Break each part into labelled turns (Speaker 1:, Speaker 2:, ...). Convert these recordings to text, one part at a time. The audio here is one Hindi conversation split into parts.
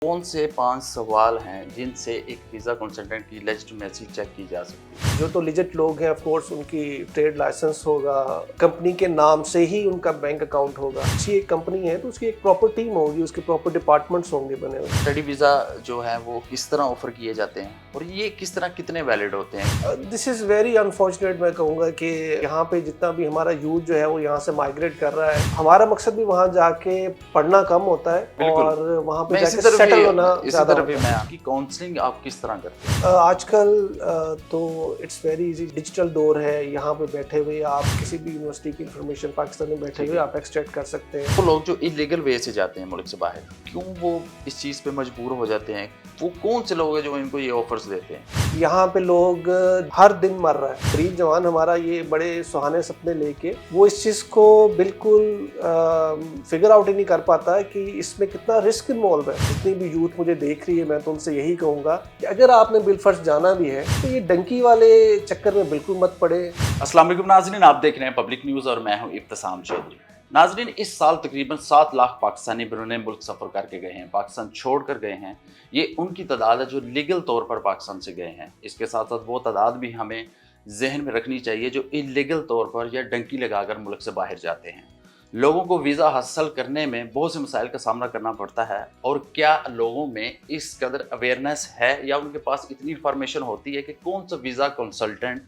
Speaker 1: कौन से 5 सवाल हैं जिनसे एक वीज़ा कंसल्टेंट की लेजिटिमेसी चेक की जा सकती है?
Speaker 2: जो तो लिजिट लोग हैं ऑफ कोर्स उनकी ट्रेड लाइसेंस होगा, कंपनी के नाम से ही उनका बैंक अकाउंट होगा। अच्छी एक कंपनी है तो उसकी एक प्रॉपर टीम होगी, उसके प्रॉपर डिपार्टमेंट्स होंगे बने हुए।
Speaker 1: स्टडी वीज़ा जो है वो किस तरह ऑफ़र किए जाते हैं और ये किस तरह कितने वैलिड होते हैं?
Speaker 2: दिस इज़ वेरी अनफॉर्चुनेट, मैं कहूँगा कि यहाँ पे जितना भी हमारा यूथ जो है वो यहाँ से माइग्रेट कर रहा है। हमारा मकसद भी वहाँ जाके पढ़ना कम होता है
Speaker 1: बिल्कुल।
Speaker 2: और वहाँ पे
Speaker 1: मैं
Speaker 2: जाके सेटल होना ज़्यादा होता है।
Speaker 1: मैं आपकी काउंसलिंग आप किस तरह करते हैं?
Speaker 2: आजकल तो इट्स वेरी इजी, डिजिटल दौर है। यहाँ पे बैठे हुए आप किसी भी यूनिवर्सिटी की इंफॉर्मेशन पाकिस्तान में बैठे हुए आप एक्सट्रैक्ट कर सकते हैं।
Speaker 1: वो लोग जो इलीगल वे से जाते हैं मुल्क से बाहर, क्यों वो इस चीज़ पे मजबूर हो जाते हैं? वो कौन से लोग हैं जो इनको ये ऑफर्स देते हैं?
Speaker 2: यहाँ पे लोग हर दिन मर रहा है। गरीब जवान हमारा ये बड़े सुहाने सपने लेके वो इस चीज़ को बिल्कुल फिगर आउट ही नहीं कर पाता है कि इसमें कितना रिस्क इन्वॉल्व है। जितनी भी यूथ मुझे देख रही है, मैं तो उनसे यही कहूँगा कि अगर आपने बिलफर्ज जाना भी है तो ये डंकी वाले चक्कर में बिल्कुल मत पड़े।
Speaker 1: अस्सलाम वालेकुम नाज़रीन, आप देख रहे हैं पब्लिक न्यूज़ और मैं हूं इब्तिसाम चौधरी। नाज़रीन, इस साल तकरीबन 7 लाख पाकिस्तानी बैरून मुल्क सफ़र करके गए हैं, पाकिस्तान छोड़ कर गए हैं। ये उनकी तादाद है जो लीगल तौर पर पाकिस्तान से गए हैं। इसके साथ साथ वो तादाद भी हमें जहन में रखनी चाहिए जो इलीगल तौर पर या डंकी लगाकर मुल्क से बाहर जाते हैं। लोगों को वीज़ा हासिल करने में बहुत से मसाइल का सामना करना पड़ता है, और क्या लोगों में इस कदर अवेयरनेस है या उनके पास इतनी इंफॉर्मेशन होती है कि कौन सा वीज़ा कंसल्टेंट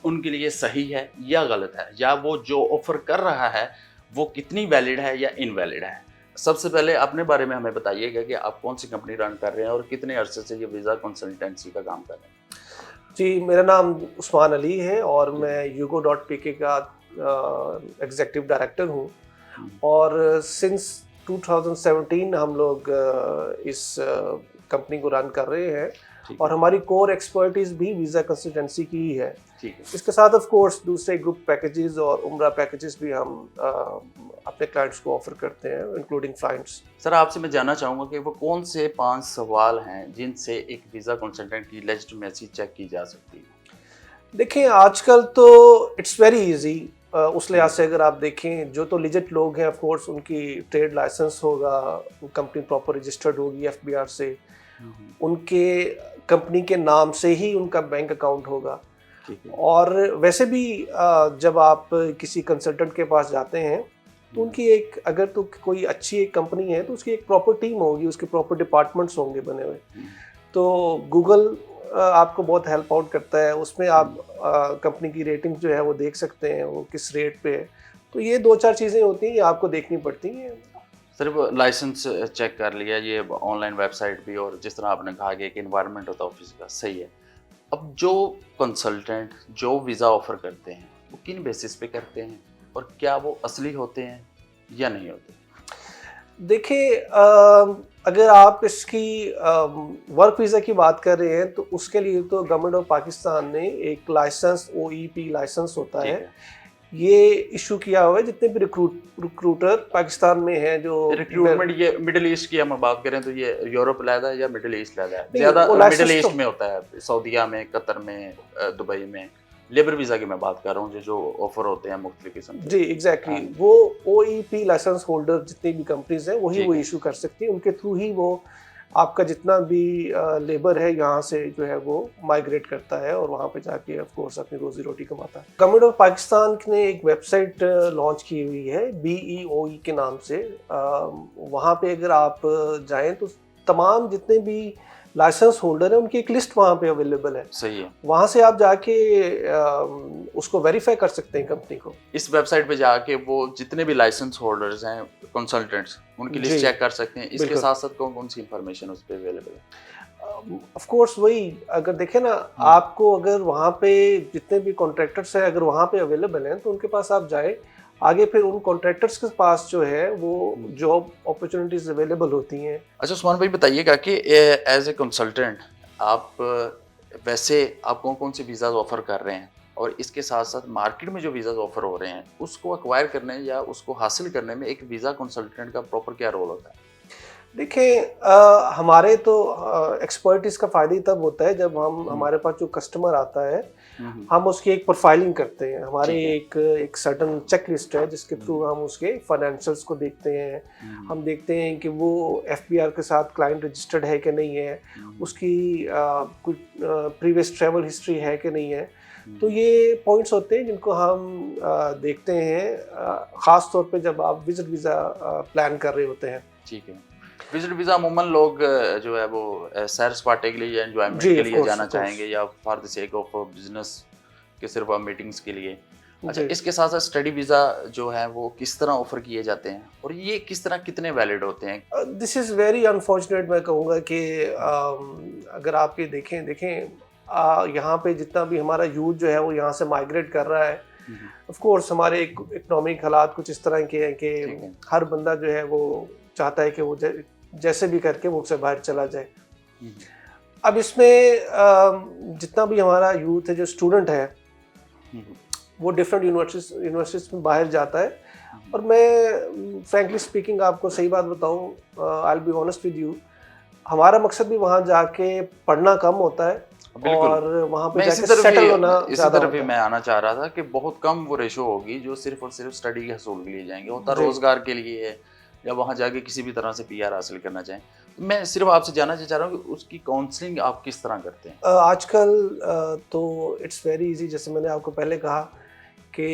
Speaker 1: उनके लिए सही है या गलत है, या वो जो ऑफ़र कर रहा है वो कितनी वैलिड है या इनवैलिड है। सबसे पहले अपने बारे में हमें बताइएगा कि आप कौन सी कंपनी रन कर रहे हैं और कितने अरसे से ये वीज़ा कंसल्टेंसी का काम कर रहे हैं?
Speaker 2: जी, मेरा नाम उस्मान अली है और मैं yugo.pk का एग्जीक्यूटिव डायरेक्टर हूँ। और सिंस 2017 हम लोग इस कंपनी को रन कर रहे हैं और हमारी कोर एक्सपर्टीज भी वीज़ा कंसल्टेंसी की ही है।
Speaker 1: ठीक है।
Speaker 2: इसके साथ ऑफ कोर्स दूसरे ग्रुप पैकेजेस और उम्रा पैकेजेस भी हम अपने क्लाइंट्स को ऑफर करते हैं, इंक्लूडिंग फ्लाइट्स।
Speaker 1: सर, आपसे मैं जानना चाहूँगा कि वो कौन से 5 सवाल हैं जिनसे एक वीज़ा कंसल्टेंट की लेजिटिमेसी चेक की जा सकती है?
Speaker 2: देखिए, आजकल तो इट्स वेरी इजी। उस लिहाज से अगर आप देखें, जो तो लिजिट लोग हैं ऑफ कोर्स उनकी ट्रेड लाइसेंस होगा, कंपनी प्रॉपर रजिस्टर्ड होगी एफबीआर से, उनके कंपनी के नाम से ही उनका बैंक अकाउंट होगा। और वैसे भी जब आप किसी कंसल्टेंट के पास जाते हैं तो उनकी एक, अगर तो कोई अच्छी एक कंपनी है तो उसकी एक प्रॉपर टीम होगी, उसके प्रॉपर डिपार्टमेंट्स होंगे बने हुए। तो गूगल आपको बहुत हेल्प आउट करता है, उसमें आप कंपनी की रेटिंग जो है वो देख सकते हैं, वो किस रेट पे है। तो ये 2-4 चीज़ें होती हैं, ये आपको देखनी पड़ती हैं।
Speaker 1: सिर्फ लाइसेंस चेक कर लिया, ये ऑनलाइन वेबसाइट भी, और जिस तरह आपने कहा कि एक एनवायरनमेंट होता है ऑफिस का, सही है। अब जो कंसल्टेंट जो वीज़ा ऑफ़र करते हैं वो किन बेसिस पे करते हैं और क्या वो असली होते हैं या नहीं होते?
Speaker 2: देखिए, अगर आप इसकी वर्क वीज़ा की बात कर रहे हैं तो उसके लिए तो गवर्नमेंट ऑफ पाकिस्तान ने एक लाइसेंस, OEP लाइसेंस होता है, ये इशू किया हुआ है। जितने भी रिक्रूटर पाकिस्तान में हैं जो
Speaker 1: रिक्रूटमेंट, ये मिडिल ईस्ट की हम बात करें तो ये यूरोप लहदा है या मिडिल ईस्ट लहदा है?
Speaker 2: नहीं,
Speaker 1: ज़्यादा
Speaker 2: वो
Speaker 1: मिडिल
Speaker 2: लाइसेंस
Speaker 1: ईस्ट में होता है, सऊदीया में, कतर में, दुबई में। लेबर वीज़ा की मैं बात कर रहा हूँ, जो ऑफ़र होते हैं मुख्तलिफ किस्म के।
Speaker 2: जी एग्जैक्टली, वो OEP लाइसेंस होल्डर जितनी भी कंपनीज हैं वही वो इशू कर सकती हैं। उनके थ्रू ही वो आपका जितना भी लेबर है यहाँ से जो है वो माइग्रेट करता है और वहाँ पे जाके ऑफ कोर्स अपनी रोजी रोटी कमाता है। गवर्नमेंट ऑफ पाकिस्तान ने एक वेबसाइट लॉन्च की हुई है BEOE के नाम से। वहाँ पे अगर आप जाएं तो तमाम जितने भी लाइसेंस होल्डर है उनकी एक लिस्ट वहाँ पे अवेलेबल है।
Speaker 1: सही है।
Speaker 2: वहाँ से आप जाके उसको वेरीफाई कर सकते हैं कंपनी को।
Speaker 1: इस वेबसाइट पे जाके वो जितने भी लाइसेंस होल्डर्स हैं, कंसल्टेंट्स, उनकी लिस्ट चेक कर सकते हैं। इसके साथ साथ कौन कौन सी इंफॉर्मेशन उस पर अवेलेबल है?
Speaker 2: ऑफ कोर्स वही, अगर देखें ना, आपको अगर वहाँ पे जितने भी कॉन्ट्रैक्टर्स हैं अगर वहाँ पे अवेलेबल हैं तो उनके पास आप जाए। आगे फिर उन कॉन्ट्रैक्टर्स के पास जो है वो जॉब अपॉर्चुनिटीज अवेलेबल होती हैं।
Speaker 1: अच्छा उस्मान भाई, बताइएगा कि एज ए कंसल्टेंट आप वैसे आप कौन कौन से वीज़ा ऑफ़र कर रहे हैं, और इसके साथ साथ मार्केट में जो वीज़ा ऑफ़र हो रहे हैं उसको एक्वायर करने या उसको हासिल करने में एक वीज़ा कंसल्टेंट का प्रॉपर क्या रोल होता है?
Speaker 2: देखें हमारे तो एक्सपर्टीज का फ़ायदा ही तब होता है जब हम हमारे पास जो कस्टमर आता है हम उसकी एक प्रोफाइलिंग करते हैं। हमारे एक सर्टन चेक लिस्ट है जिसके थ्रू हम उसके फाइनेंशियल्स को देखते हैं। हम देखते हैं कि वो एफबीआर के साथ क्लाइंट रजिस्टर्ड है कि नहीं है, उसकी कुछ प्रीवियस ट्रैवल हिस्ट्री है कि नहीं है। तो ये पॉइंट्स होते हैं जिनको हम देखते हैं ख़ास तौर पे जब आप विजिट वीज़ा प्लान कर रहे होते हैं।
Speaker 1: ठीक है। विजिट वीज़ा अमूमन लोग जो है वो सैर सपाटे के लिए या एंजॉयमेंट के लिए जाना चाहेंगे या for the sake of business के सिर्फ मीटिंग्स के लिए। अच्छा, इसके साथ साथ स्टडी वीज़ा जो है वो किस तरह ऑफर किए जाते हैं और ये किस तरह कितने वैलिड होते हैं?
Speaker 2: This is very unfortunate. मैं कहूँगा कि अगर आप ये देखें यहाँ पे जितना भी हमारा यूथ जो है वो यहाँ से माइग्रेट कर रहा है। ऑफ कोर्स हमारे इकोनॉमिक हालात कुछ इस तरह के हैं कि हर बंदा जो है वो चाहता है कि वो जैसे भी करके वो उससे बाहर चला जाए। अब इसमें जितना भी हमारा यूथ है जो स्टूडेंट है वो डिफरेंट यूनिवर्सिटीज में बाहर जाता है। और मैं फ्रैंकली स्पीकिंग आपको सही बात बताऊं, I will be honest with you, हमारा मकसद भी वहाँ जाके पढ़ना कम होता है और वहाँ पे जाके सेटल होना।
Speaker 1: इसी तरफ भी मैं आना चाह रहा था कि बहुत कम वो रेशो होगी जो सिर्फ और सिर्फ स्टडी के हसूल के लिए जाएंगे, होता रोजगार के लिए है या वहाँ जाके किसी भी तरह से पीआर हासिल करना चाहें। मैं सिर्फ आपसे जानना चाह रहा हूँ कि उसकी काउंसलिंग आप किस तरह करते हैं?
Speaker 2: आजकल तो इट्स वेरी इजी, जैसे मैंने आपको पहले कहा कि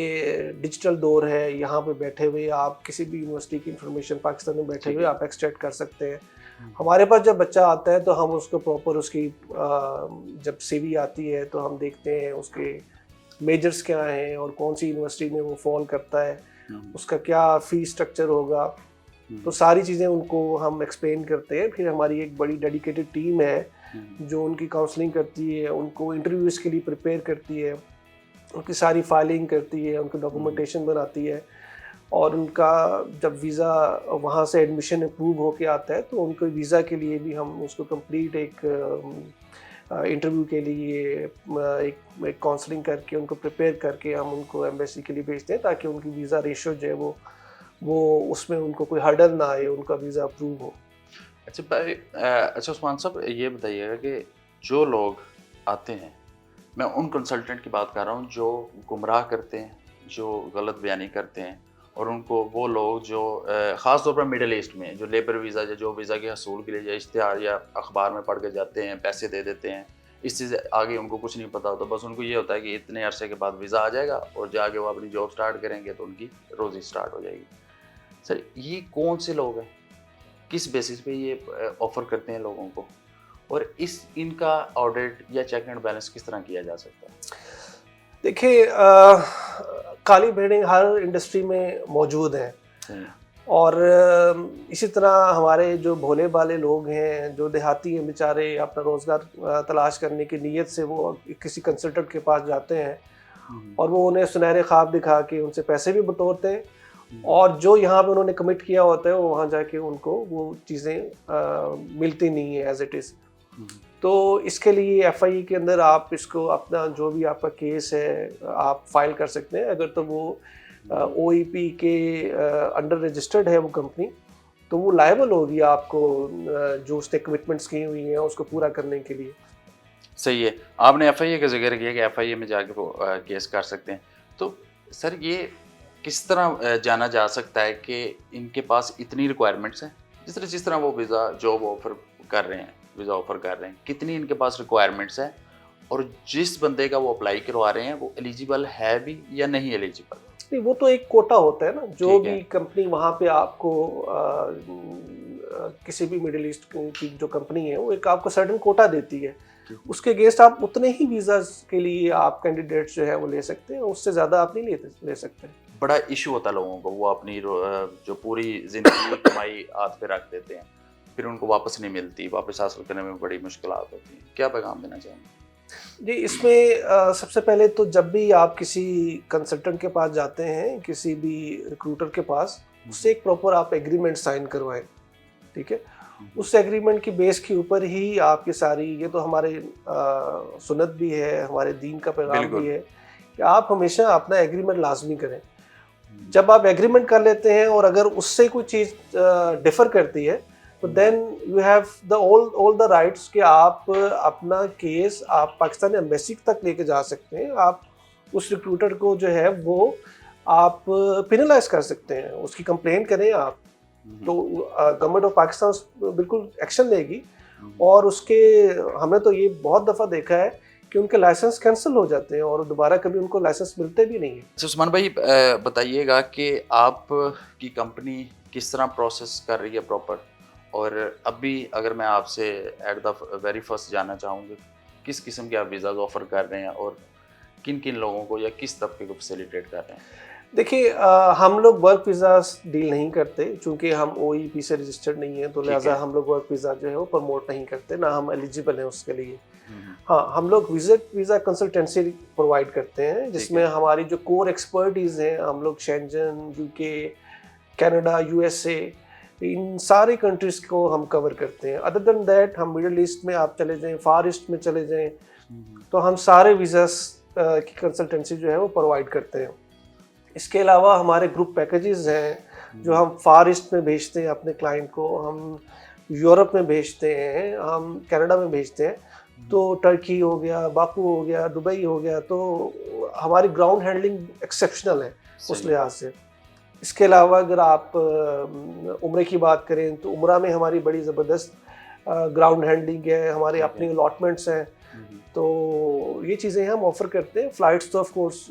Speaker 2: डिजिटल दौर है। यहाँ पे बैठे हुए आप किसी भी यूनिवर्सिटी की इंफॉर्मेशन पाकिस्तान में बैठे हुए आप एक्सट्रैक्ट कर सकते हैं। हमारे पास जब बच्चा आता है तो हम उसको प्रॉपर उसकी जब सीवी आती है तो हम देखते हैं उसके मेजर्स क्या हैं और कौन सी यूनिवर्सिटी में वो फॉल करता है, उसका क्या फ़ी स्ट्रक्चर होगा। तो सारी चीज़ें उनको हम एक्सप्लेन करते हैं। फिर हमारी एक बड़ी डेडिकेटेड टीम है जो उनकी काउंसलिंग करती है, उनको इंटरव्यूज़ के लिए प्रिपेयर करती है, उनकी सारी फाइलिंग करती है, उनकी डॉक्यूमेंटेशन बनाती है और उनका जब वीज़ा वहाँ से एडमिशन अप्रूव होके आता है तो उनको वीज़ा के लिए भी हम उसको कंप्लीट एक इंटरव्यू के लिए एक काउंसलिंग करके उनको प्रिपेयर करके हम उनको एम्बेसी के लिए भेजते हैं ताकि उनकी वीज़ा रेशो जो है वो उसमें उनको कोई हर्डल ना आए, उनका वीज़ा अप्रूव हो।
Speaker 1: अच्छा भाई, अच्छा उस्मान साहब ये बताइएगा कि जो लोग आते हैं, मैं उन कंसल्टेंट की बात कर रहा हूँ जो गुमराह करते हैं, जो गलत बयानी करते हैं और उनको वो लोग जो ख़ास तौर पर मिडिल ईस्ट में जो लेबर वीज़ा या जो वीज़ा के हसूल के लिए या इश्तिहार या अखबार में पढ़ के जाते हैं, पैसे दे देते हैं, इस चीज़ आगे उनको कुछ नहीं पता होता, बस उनको ये होता है कि इतने अरसे के बाद वीज़ा आ जाएगा और जाके वो अपनी जॉब स्टार्ट करेंगे तो उनकी रोज़ी स्टार्ट हो जाएगी। सर ये कौन से लोग हैं, किस बेसिस पे ये ऑफ़र करते हैं लोगों को और इनका ऑडिट या चेक एंड बैलेंस किस तरह किया जा सकता है?
Speaker 2: देखिए काली भेड़ें हर इंडस्ट्री में मौजूद हैं और इसी तरह हमारे जो भोले भाले लोग हैं जो देहाती हैं बेचारे अपना रोज़गार तलाश करने की नीयत से वो किसी कंसल्टेंट के पास जाते हैं और वो उन्हें सुनहरे ख्वाब दिखा के उनसे पैसे भी बटोरते हैं और जो यहाँ पे उन्होंने कमिट किया होता है वो वहाँ जाके उनको वो चीज़ें मिलती नहीं है एज इट इज़। तो इसके लिए एफआईए के अंदर आप इसको अपना जो भी आपका केस है आप फाइल कर सकते हैं। अगर तो वो ओईपी के अंडर रजिस्टर्ड है वो कंपनी तो वो लायबल होगी आपको जो उसने कमिटमेंट्स की हुई हैं उसको पूरा करने के लिए।
Speaker 1: सही है, आपने एफआईए का जिक्र किया कि एफआईए में जाके वो केस कर सकते हैं। तो सर ये किस तरह जाना जा सकता है कि इनके पास इतनी रिक्वायरमेंट्स हैं, जिस तरह वो वीज़ा जॉब ऑफर कर रहे हैं, वीज़ा ऑफर कर रहे हैं, कितनी इनके पास रिक्वायरमेंट्स हैं और जिस बंदे का वो अप्लाई करवा रहे हैं वो एलिजिबल है भी या नहीं एलिजिबल?
Speaker 2: नहीं, वो तो एक कोटा होता है ना, जो भी कंपनी वहाँ पे आपको किसी भी मिडिल ईस्ट की जो कंपनी है वो एक आपको सर्टेन कोटा देती है, उसके अगेंस्ट आप उतने ही वीज़ा के लिए आप कैंडिडेट्स जो है वो ले सकते हैं, उससे ज़्यादा आप नहीं ले सकते।
Speaker 1: बड़ा इशू होता है लोगों को, वो अपनी जो पूरी ज़िंदगी कमाई हाथ पे रख देते हैं, फिर उनको वापस नहीं मिलती, वापस हासिल करने में बड़ी मुश्किलात होती हैं। क्या पैगाम देना चाहेंगे?
Speaker 2: जी, इसमें सबसे पहले तो जब भी आप किसी कंसल्टेंट के पास जाते हैं, किसी भी रिक्रूटर के पास, उससे एक प्रॉपर आप एग्रीमेंट साइन करवाएं, ठीक है। उस एग्रीमेंट की बेस के ऊपर ही आपकी सारी, ये तो हमारे सुन्नत भी है, हमारे दीन का पैगाम भी है कि आप हमेशा अपना एग्रीमेंट लाजमी करें। जब आप एग्रीमेंट कर लेते हैं और अगर उससे कोई चीज़ डिफ़र करती है तो then you have the all the rights कि आप अपना केस आप पाकिस्तानी एम्बेसी तक लेके जा सकते हैं। आप उस रिक्रूटर को जो है वो आप पेनलाइज कर सकते हैं, उसकी कंप्लेंट करें आप, तो गवर्नमेंट ऑफ पाकिस्तान बिल्कुल एक्शन लेगी। और उसके हमने तो ये बहुत दफ़ा देखा है कि उनके लाइसेंस कैंसिल हो जाते हैं और दोबारा कभी उनको लाइसेंस मिलते भी नहीं है।
Speaker 1: अच्छा उस्मान भाई, बताइएगा कि आप की कंपनी किस तरह प्रोसेस कर रही है प्रॉपर, और अभी अगर मैं आपसे एट द वेरी फर्स्ट जानना चाहूँगी किस किस्म के आप वीज़ाज ऑफ़र कर रहे हैं और किन किन लोगों को या किस तबके को फैसिलिटेट कर रहे हैं?
Speaker 2: देखिए हम लोग वर्क वीज़ा डील नहीं करते, चूँकि हम OEP से रजिस्टर्ड नहीं है, तो
Speaker 1: ठीक
Speaker 2: लिहाजा
Speaker 1: है।
Speaker 2: हम लोग वर्क वीज़ा जो है वो प्रमोट नहीं करते, ना हम एलिजिबल हैं उसके लिए।
Speaker 1: हम्म,
Speaker 2: हाँ, हम लोग विजिट वीज़ा कंसल्टेंसी प्रोवाइड करते हैं, जिसमें हमारी जो कोर एक्सपर्टीज़ हैं, हम लोग शेंजन, UK, कनाडा, USA, इन सारी कंट्रीज़ को हम कवर करते हैं। अदर देन दैट हम मिडल ईस्ट में आप चले जाएँ, फार ईस्ट में चले जाएँ, तो हम सारे वीज़ास की कंसल्टेंसी जो है वो प्रोवाइड करते हैं। इसके अलावा हमारे ग्रुप पैकेजेस हैं जो हम फार ईस्ट में भेजते हैं अपने क्लाइंट को, हम यूरोप में भेजते हैं, हम कनाडा में भेजते हैं। तो टर्की हो गया, बाकू हो गया, दुबई हो गया, तो हमारी ग्राउंड हैंडलिंग एक्सेप्शनल है उस लिहाज से। इसके अलावा अगर आप उम्रे की बात करें तो उम्रा में हमारी बड़ी ज़बरदस्त ग्राउंड हैंडलिंग है, हमारे अपने अलॉटमेंट्स हैं, तो ये चीज़ें हम ऑफ़र करते हैं। फ़्लाइट्स तो ऑफ कोर्स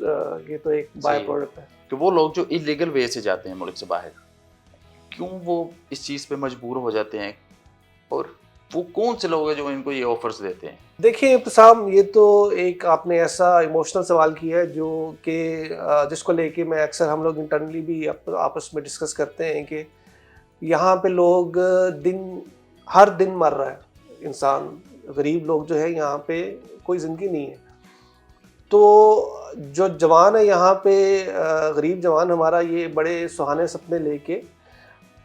Speaker 2: ये तो एक बाय प्रोडक्ट है।
Speaker 1: तो वो लोग जो इलीगल वे से जाते हैं मुल्क से बाहर, क्यों वो इस चीज़ पे मजबूर हो जाते हैं, और वो कौन से लोग हैं जो इनको ये ऑफर्स देते हैं?
Speaker 2: देखिए इब्तिसाम, ये तो एक आपने ऐसा इमोशनल सवाल किया है जो कि जिसको लेके मैं अक्सर हम लोग इंटरनली भी आपस में डिस्कस करते हैं कि यहाँ पे लोग हर दिन मर रहा है इंसान, गरीब लोग जो है यहाँ पे कोई ज़िंदगी नहीं है। तो जो जवान है यहाँ पे गरीब जवान हमारा, ये बड़े सुहाने सपने लेके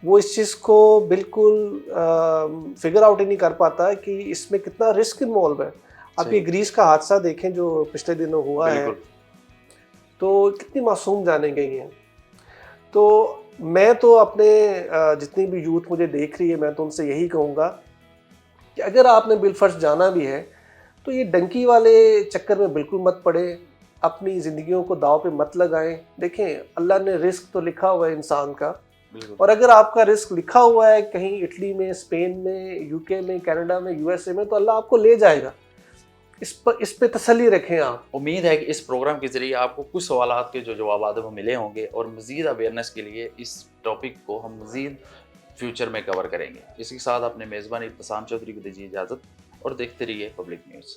Speaker 2: वो इस चीज़ को बिल्कुल फिगर आउट ही नहीं कर पाता कि इसमें कितना रिस्क इन्वॉल्व है। आप ये ग्रीस का हादसा देखें जो पिछले दिनों हुआ है, तो कितनी मासूम जानें गई हैं। तो मैं तो अपने जितनी भी यूथ मुझे देख रही है, मैं तो उनसे यही कहूँगा कि अगर आपने बिलफर्ज जाना भी है तो ये डंकी वाले चक्कर में बिल्कुल मत पड़े, अपनी ज़िंदगियों को दांव पे मत लगाएं। देखें, अल्लाह ने रिस्क तो लिखा हुआ है इंसान का, और अगर आपका रिस्क लिखा हुआ है कहीं इटली में, स्पेन में, UK में, कनाडा में, USA में, तो अल्लाह आपको ले जाएगा। इस पे तसल्ली रखें आप।
Speaker 1: उम्मीद है कि इस प्रोग्राम के ज़रिए आपको कुछ सवालात के जो जवाब वो मिले होंगे, और मज़ीद अवेयरनेस के लिए इस टॉपिक को हम मज़ीद फ्यूचर में कवर करेंगे। इसी के साथ अपने मेज़बान इब्तिसाम चौधरी को दीजिए इजाज़त, और देखते रहिए पब्लिक न्यूज़।